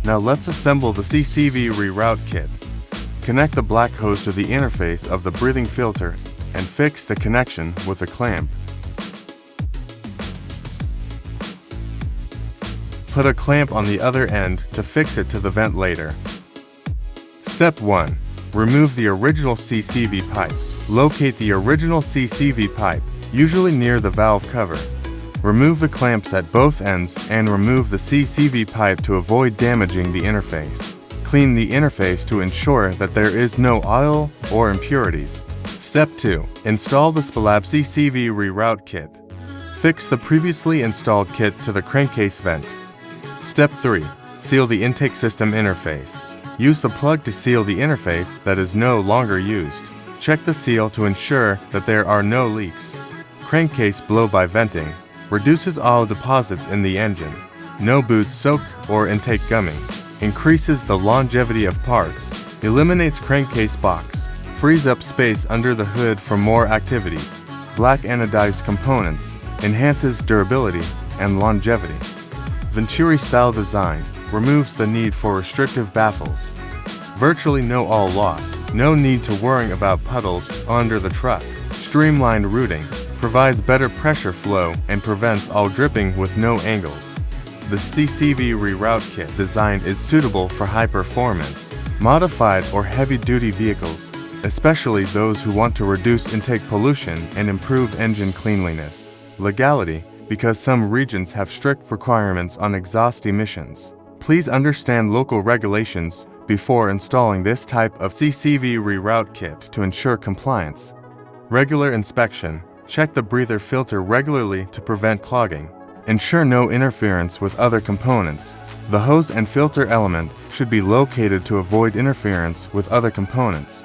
Now let's assemble the CCV ReRoute kit. Connect the black hose to the interface of the breathing filter and fix the connection with a clamp. Put a clamp on the other end to fix it to the ventilator. Step 1. Remove the original CCV pipe. Locate the original CCV pipe, usually near the valve cover. Remove the clamps at both ends and remove the CCV pipe to avoid damaging the interface. Clean the interface to ensure that there is no oil or impurities. Step 2. Install the SPELAB CCV ReRoute kit. Fix the previously installed kit to the crankcase vent. Step 3. Seal the intake system interface. Use the plug to seal the interface that is no longer used. Check the seal to ensure that there are no leaks. Crankcase Blow-by Venting reduces oil deposits in the engine. No boot soak or intake gumming. Increases the longevity of parts. Eliminates Crankcase Box. Frees up space under the hood for more activities. Black Anodized Components enhances durability and longevity. Venturi-Style Design removes the need for restrictive baffles. Virtually no oil loss. No need to worry about puddles under the truck. Streamlined Routing provides better pressure flow and prevents oil dripping with no angles. The CCV ReRoute kit design is suitable for high-performance, modified or heavy-duty vehicles, especially those who want to reduce intake pollution and improve engine cleanliness. Legality, because some regions have strict requirements on exhaust emissions. Please understand local regulations before installing this type of CCV ReRoute kit to ensure compliance. Regular inspection. Check the breather filter regularly to prevent clogging. Ensure no interference with other components. The hose and filter element should be located to avoid interference with other components.